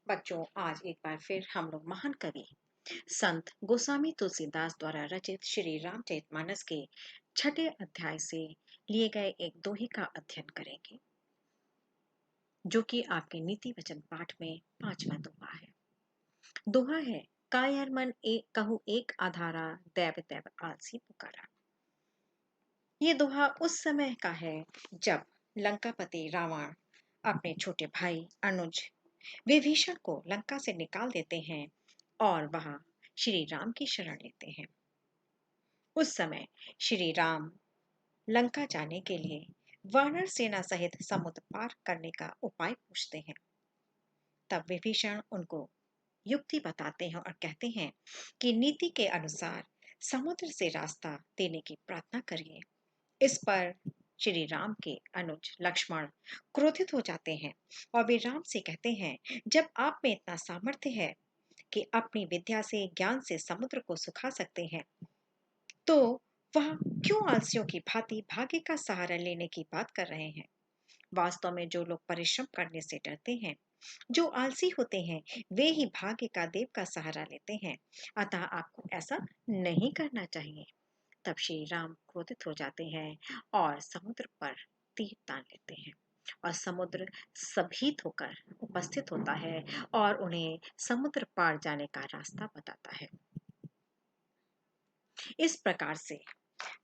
बच्चों, आज एक बार फिर हम लोग महान कवि संत गोस्वामी तुलसीदास द्वारा रचित श्री रामचरितमानस के छठे अध्याय से लिए गए एक दोहे का अध्ययन करेंगे, जो कि आपके नीति वचन पाठ में पांचवा दोहा है। दोहा है, कायर मन एक कहूँ एक आधारा, दैव दैव आलसी पुकारा। ये दोहा उस समय का है जब लंकापति रावण अपने छोटे भाई अनुज विभीषण को लंका से निकाल देते हैं और वह श्री राम की शरण लेते हैं। उस समय श्री राम लंका जाने के लिए वानर सेना सहित समुद्र पार करने का उपाय पूछते हैं। तब विभीषण उनको युक्ति बताते हैं और कहते हैं कि नीति के अनुसार समुद्र से रास्ता देने की प्रार्थना करिए। इस पर श्री राम के अनुज लक्ष्मण क्रोधित हो जाते हैं और वे राम से कहते हैं, जब आप में इतना सामर्थ्य है कि अपनी विद्या से ज्ञान से समुद्र को सुखा सकते हैं, तो वह क्यों आलसियों की भांति भाग्य का सहारा लेने की बात कर रहे हैं। वास्तव में जो लोग परिश्रम करने से डरते हैं, जो आलसी होते हैं, वे ही भाग्य का देव का सहारा लेते हैं। अतः आपको ऐसा नहीं करना चाहिए। तब श्री राम क्रोधित हो जाते हैं और समुद्र पर तीर तान लेते हैं और समुद्र सभीत होकर उपस्थित होता है और उन्हें समुद्र पार जाने का रास्ता बताता है। इस प्रकार से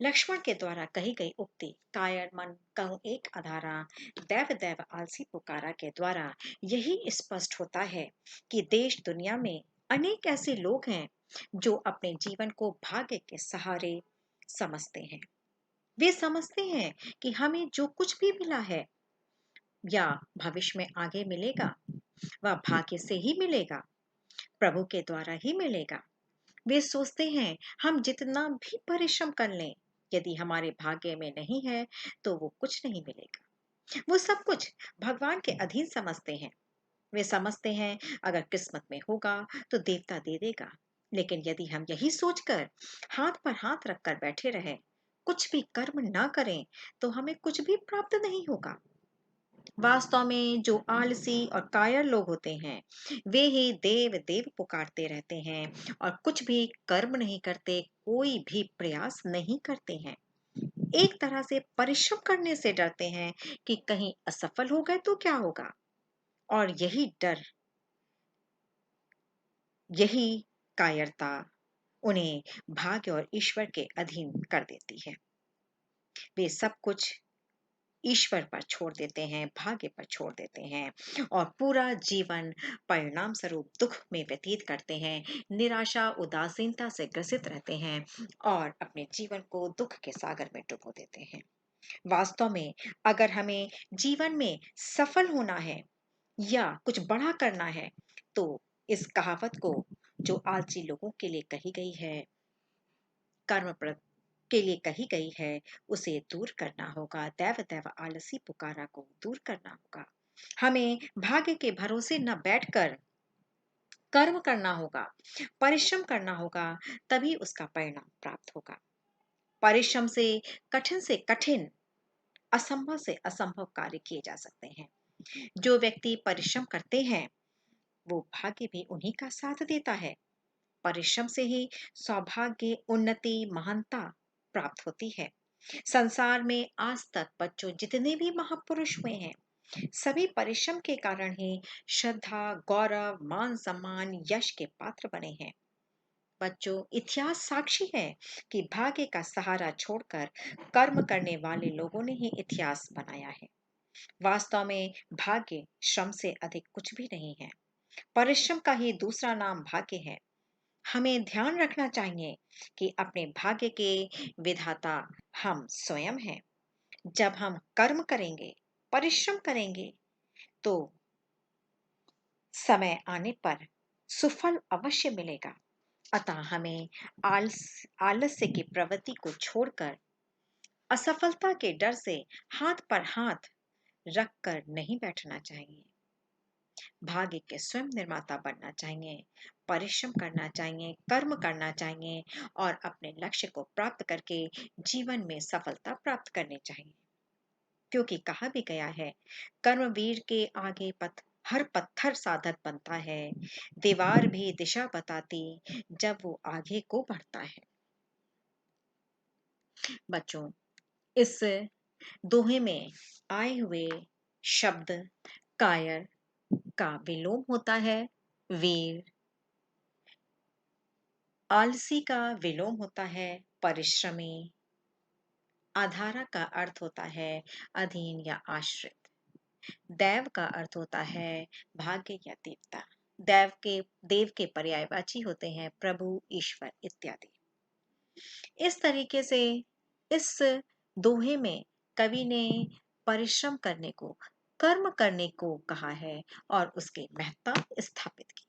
लक्ष्मण के द्वारा कही गई उक्ति कायर मन कहूँ एक आधारा, दैव दैव आलसी पुकारा के द्वारा यही स्पष्ट होता है कि देश दुनिया में अनेक ऐसे लोग हैं जो अपने जीवन को भाग्य के सहारे समझते हैं। वे समझते हैं कि हमें जो कुछ भी मिला है या भविष्य में आगे मिलेगा, वह भाग्य से ही मिलेगा, प्रभु के द्वारा ही मिलेगा। वे सोचते हैं हम जितना भी परिश्रम कर लें, यदि हमारे भाग्य में नहीं है तो वो कुछ नहीं मिलेगा। वो सब कुछ भगवान के अधीन समझते हैं। वे समझते हैं अगर किस्मत में होगा तो देवता दे देगा। लेकिन यदि हम यही सोचकर हाथ पर हाथ रखकर बैठे रहे, कुछ भी कर्म ना करें, तो हमें कुछ भी प्राप्त नहीं होगा। वास्तव में जो आलसी और कायर लोग होते हैं, वे ही देव देव पुकारते रहते हैं और कुछ भी कर्म नहीं करते, कोई भी प्रयास नहीं करते हैं। एक तरह से परिश्रम करने से डरते हैं कि कहीं असफल हो गए तो क्या होगा। और यही डर, यही कायरता उन्हें भाग्य और ईश्वर के अधीन कर देती है। वे सब कुछ ईश्वर पर छोड़ देते हैं, भाग्य पर छोड़ देते हैं और पूरा जीवन परिणाम स्वरूप दुख में व्यतीत करते हैं, निराशा उदासीनता से ग्रसित रहते हैं और अपने जीवन को दुख के सागर में डुबो देते हैं। वास्तव में अगर हमें जीवन में सफल होना है या कुछ बड़ा करना है, तो इस कहावत को जो आलसी लोगों के लिए कही गई है, कर्म के लिए कही गई है, उसे दूर करना होगा। दैव दैव आलसी पुकारा को दूर करना होगा। हमें भाग्य के भरोसे न बैठकर कर्म करना होगा, परिश्रम करना होगा, तभी उसका परिणाम प्राप्त होगा। परिश्रम से कठिन, असंभव से असंभव कार्य किए जा सकते हैं। जो व्यक्ति परिश्रम करते हैं, वो भाग्य भी उन्हीं का साथ देता है। परिश्रम से ही सौभाग्य, उन्नति, महानता प्राप्त होती है। संसार में आज तक बच्चों जितने भी महापुरुष हुए हैं, सभी परिश्रम के कारण ही श्रद्धा, गौरव, मान सम्मान, यश के पात्र बने हैं। बच्चों, इतिहास साक्षी है कि भाग्य का सहारा छोड़कर कर्म करने वाले लोगों ने ही इतिहास बनाया है। वास्तव में भाग्य श्रम से अधिक कुछ भी नहीं है। परिश्रम का ही दूसरा नाम भाग्य है। हमें ध्यान रखना चाहिए कि अपने भाग्य के विधाता हम स्वयं हैं। जब हम कर्म करेंगे, परिश्रम करेंगे, तो समय आने पर सुफल अवश्य मिलेगा। अतः हमें आलस्य की प्रवृत्ति को छोड़कर असफलता के डर से हाथ पर हाथ रखकर नहीं बैठना चाहिए। भाग्य के स्वयं निर्माता बनना चाहिए, परिश्रम करना चाहिए, कर्म करना चाहिए और अपने लक्ष्य को प्राप्त करके जीवन में सफलता प्राप्त करनी चाहिए। क्योंकि कहा भी गया है, कर्मवीर के आगे पथ हर पत्थर साधक बनता है, दीवार भी दिशा बताती जब वो आगे को बढ़ता है। बच्चों, इस दोहे में आए हुए शब्द कायर का विलोम होता है वीर, आलसी का विलोम होता है परिश्रमी, आधारा का अर्थ होता है अधीन या आश्रित, दैव का अर्थ होता है भाग्य या देवता, देव के पर्यायवाची होते हैं प्रभु, ईश्वर इत्यादि। इस तरीके से इस दोहे में कवि ने परिश्रम करने को, कर्म करने को कहा है और उसकी महत्ता स्थापित की।